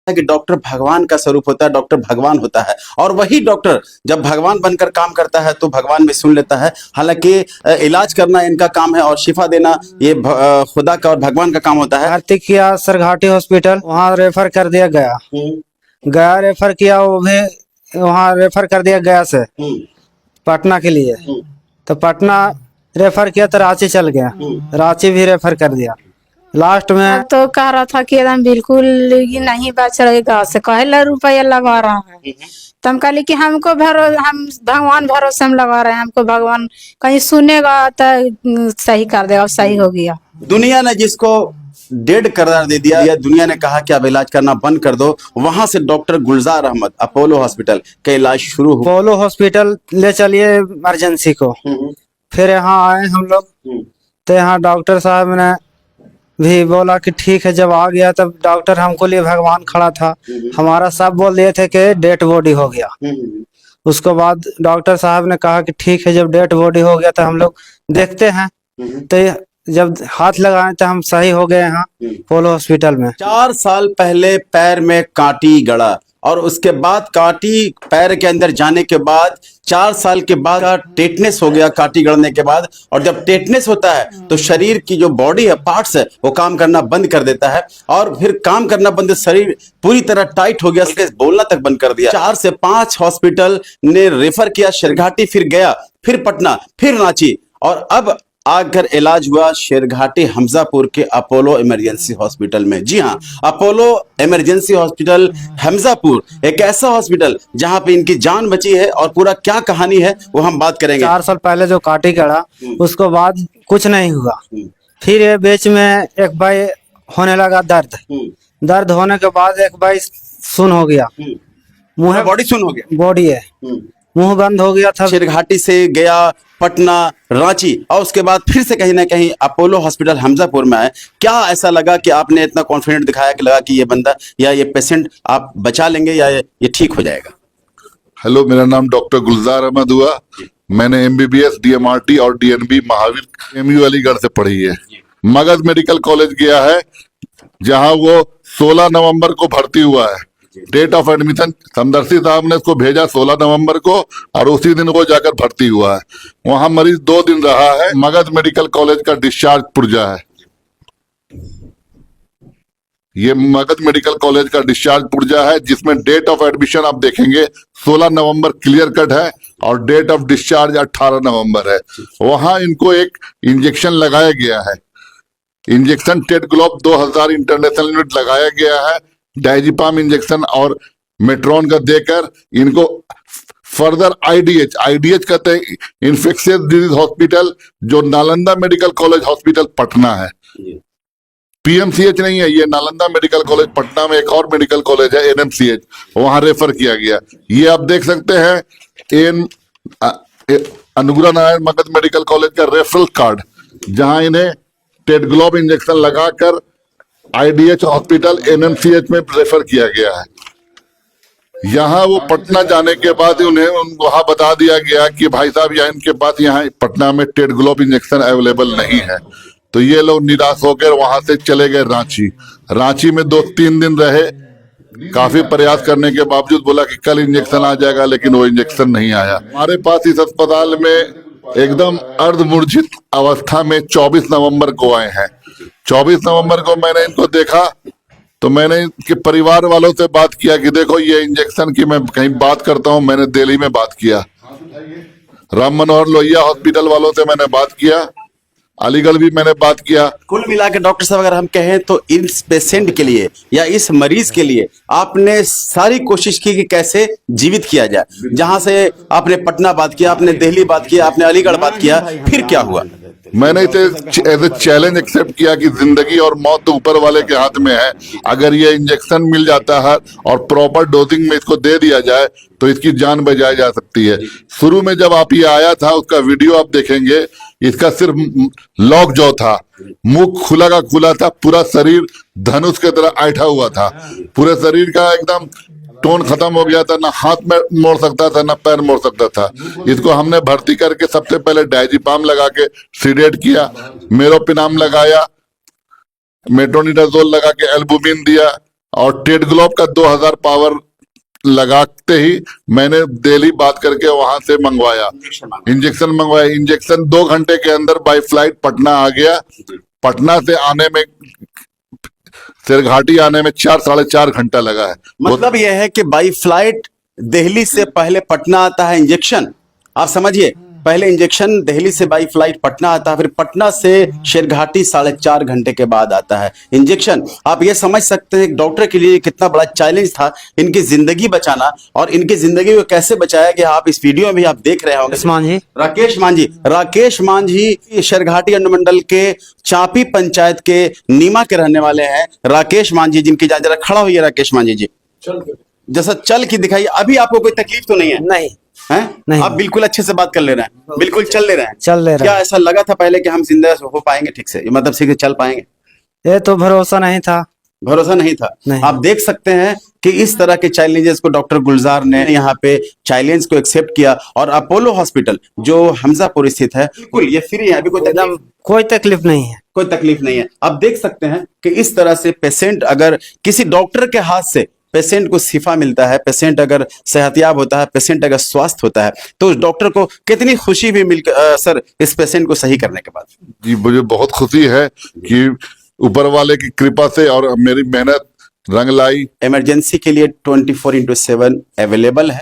कि डॉक्टर भगवान का स्वरूप होता है, डॉक्टर भगवान होता है। और वही डॉक्टर जब भगवान बनकर काम करता है तो भगवान भी सुन लेता है। हालांकि इलाज करना इनका काम है और शिफा देना ये खुदा का और भगवान का काम होता है। भर्ती किया सरघाटी हॉस्पिटल, वहाँ रेफर कर दिया गया। गया रेफर किया, वो भी वहाँ रेफर कर दिया गया से पटना के लिए। तो पटना रेफर किया तो रांची चल गया, रांची भी रेफर कर दिया। लास्ट में तो कह रहा था कि एकदम बिल्कुल ही नहीं बचेगा, से कहे रुपया लगा रहा है। तो हम कहली कि हम भगवान भरोसे हम लगा रहे हैं, हमको भगवान कहीं सुनेगा तो सही कर देगा। सही हो गया। दुनिया ने जिसको डेड करार दे दिया, दुनिया ने कहा कि अब इलाज करना बंद कर दो, वहां से डॉक्टर गुलजार अहमद अपोलो हॉस्पिटल का इलाज शुरू हुआ। अपोलो हॉस्पिटल ले चलिए इमरजेंसी को। फिर यहाँ आए हम लोग, तो यहाँ डॉक्टर साहब ने भी बोला कि ठीक है। जब आ गया तब डॉक्टर हमको लिए भगवान खड़ा था, हमारा सब बोल दिए थे कि डेड बॉडी हो गया। उसके बाद डॉक्टर साहब ने कहा कि ठीक है, जब डेड बॉडी हो गया तो हम लोग देखते हैं। तो जब हाथ लगाए तो हम सही हो गए यहाँ अपोलो हॉस्पिटल में। 4 साल पहले पैर में कांटी गड़ा और उसके बाद कांटी पैर के अंदर जाने के बाद 4 साल के बाद टेटनेस हो गया कांटी गड़ने के बाद। और जब टेटनेस होता है तो शरीर की जो बॉडी है, पार्ट्स है, वो काम करना बंद कर देता है। और फिर काम करना बंद, शरीर पूरी तरह टाइट हो गया, बोलना तक बंद कर दिया। 4 से 5 हॉस्पिटल ने रेफर किया, शेरघाटी, फिर गया, फिर पटना, फिर रांची, और अब आकर इलाज हुआ शेरघाटी हमजापुर के अपोलो इमरजेंसी हॉस्पिटल में। जी हाँ, अपोलो इमरजेंसी हॉस्पिटल हमजापुर एक ऐसा हॉस्पिटल जहां पे इनकी जान बची है। और पूरा क्या कहानी है वो हम बात करेंगे। 4 साल पहले जो काटी गड़ा, उसको बाद कुछ नहीं हुआ। फिर ये बीच में एक भाई होने लगा दर्द होने के बाद एक भाई सुन हो गया, मुंह बॉडी सुन हो गया, बॉडी है, मुंह बंद हो गया था। शेरघाटी से गया पटना, रांची, और उसके बाद फिर से कहीं ना कहीं अपोलो हॉस्पिटल हमजापुर में आए। क्या ऐसा लगा कि आपने इतना कॉन्फिडेंट दिखाया कि लगा कि ये बंदा या ये पेशेंट आप बचा लेंगे या ये ठीक हो जाएगा? हेलो, मेरा नाम डॉक्टर गुलजार अहमद हुआ। मैंने MBBS DMRT और DNB महावीर MU अलीगढ़ से पढ़ी है। मगध मेडिकल कॉलेज गया है, जहां वो 16 नवंबर को भर्ती हुआ है। डेट ऑफ एडमिशन समदर्शी साहब ने उसको भेजा 16 नवंबर को, और उसी दिन वो जाकर भर्ती हुआ है। वहां मरीज 2 दिन रहा है। मगध मेडिकल कॉलेज का डिस्चार्ज पुर्जा है। ये मगध मेडिकल कॉलेज का डिस्चार्ज पुर्जा है, जिसमें डेट ऑफ एडमिशन आप देखेंगे 16 नवंबर क्लियर कट है और डेट ऑफ डिस्चार्ज 18 नवंबर है। वहां इनको एक इंजेक्शन लगाया गया है। इंजेक्शन टेटग्लोब 2000 इंटरनेशनल यूनिट लगाया गया है। डायजिपाम इंजेक्शन और मेट्रॉन का देकर इनको फर्दर IDH कहते हैं, इन्फेक्शियस डिजीज हॉस्पिटल, जो Nalanda medical college hospital Patna है। PMCH नहीं है, ये नालंदा मेडिकल कॉलेज पटना में एक और मेडिकल कॉलेज है NMCH, वहां रेफर किया गया। ये आप देख सकते हैं अनुग्रह नारायण मगध मेडिकल कॉलेज का रेफरल कार्ड, जहां इन्हें टेटग्लोब इंजेक्शन लगाकर IDH हॉस्पिटल NMCH में रेफर किया गया है। यहाँ वो पटना जाने के बाद उन्हें वहां बता दिया गया कि भाई साहब यहाँ इनके पास यहाँ पटना में टेटग्लोब इंजेक्शन अवेलेबल नहीं है। तो ये लोग निराश होकर वहां से चले गए रांची में 2-3 दिन रहे। काफी प्रयास करने के बावजूद बोला कि कल इंजेक्शन आ जाएगा, लेकिन वो इंजेक्शन नहीं आया। हमारे पास इस अस्पताल में एकदम अर्धमूर्छित अवस्था में 24 नवंबर को आए हैं। 24 नवंबर को मैंने इनको देखा तो मैंने इनके परिवार वालों से बात किया कि देखो ये इंजेक्शन की मैं कहीं बात करता हूं। मैंने दिल्ली में बात किया, राम मनोहर लोहिया हॉस्पिटल वालों से मैंने बात किया, अलीगढ़ भी मैंने बात किया। कुल मिला के डॉक्टर साहब अगर हम कहें तो इस पेशेंट के लिए या इस मरीज के लिए आपने सारी कोशिश की कि कैसे जीवित किया जाए। जहां से आपने पटना बात किया, आपने दिल्ली बात किया, आपने अलीगढ़ बात किया, फिर क्या हुआ? मैंने इसे एज ए चैलेंज एक्सेप्ट किया कि जिंदगी और मौत तो ऊपर वाले के हाथ में है। अगर ये इंजेक्शन मिल जाता है और प्रॉपर डोजिंग में इसको दे दिया जाए तो इसकी जान बचाई जा सकती है। शुरू में जब आप ये आया था, उसका वीडियो आप देखेंगे, इसका सिर्फ लॉक जॉ था, मुंह खुला का खुला था, पूरा शरीर धनुष की तरह ऐठा हुआ था। पूरे शरीर का एकदम टोन खत्म हो गया था, ना हाथ में मोड़ सकता था, ना पैर मोड़ सकता था। इसको हमने भर्ती करके सबसे पहले डायजिपाम लगा के सीडेट किया, मेरोपिनाम लगाया, मेट्रोनिडाजोल लगा के एल्बुमिन दिया, और टेड ग्लोब का 2000 पावर लगाते ही मैंने दिल्ली बात करके वहां से मंगवाया, इंजेक्शन मंगवाया। इंजेक्शन 2 घंटे के अंदर बाई फ्लाइट पटना आ गया। पटना से आने में, सिरघाटी आने में 4-4.5 घंटा लगा है। मतलब यह है कि बाई फ्लाइट दिल्ली से पहले पटना आता है इंजेक्शन। आप समझिए, पहले इंजेक्शन दिल्ली से बाई फ्लाइट पटना आता है, फिर पटना से शेरघाटी 4.5 घंटे के बाद आता है इंजेक्शन। आप ये समझ सकते हैं डॉक्टर के लिए कितना बड़ा चैलेंज था इनकी जिंदगी बचाना, और इनकी जिंदगी को कैसे बचाया गया आप इस वीडियो में भी आप देख रहे होंगे। मांझी राकेश मांझी शेरघाटी अनुमंडल के चापी पंचायत के नीमा के रहने वाले हैं। राकेश मांझी, जिनकी जरा खड़ा हुई है राकेश मांझी जी, जैसा चल के दिखाइए। अभी आपको कोई तकलीफ तो नहीं है? नहीं हैं? नहीं। आप बिल्कुल अच्छे से बात कर ले रहे हैं, बिल्कुल चल ले रहे हैं। चल ले रहे क्या हैं। ऐसा लगा था पहले कि हम जिंदा हो पाएंगे ठीक से, मतलब सीधे चल पाएंगे? ये तो भरोसा नहीं था। भरोसा नहीं था। नहीं। आप देख सकते हैं कि इस तरह के चैलेंजेस को डॉक्टर गुलजार ने यहाँ पे चैलेंज को एक्सेप्ट किया, और अपोलो हॉस्पिटल जो हमजापुर स्थित है, बिल्कुल ये फ्री है, अभी कोई एकदम तकलीफ कोई तकलीफ नहीं है। कोई तकलीफ नहीं है। आप देख सकते हैं कि इस तरह से पेशेंट, अगर किसी डॉक्टर के हाथ से पेशेंट को शिफा मिलता है, पेशेंट अगर सेहतयाब होता है, पेशेंट अगर स्वस्थ होता है, तो उस डॉक्टर को कितनी खुशी भी मिलकर सर इस पेशेंट को सही करने के बाद। जी, मुझे बहुत खुशी है कि ऊपर वाले की कृपा से और मेरी मेहनत रंग लाई। इमरजेंसी के लिए 24/7 अवेलेबल है।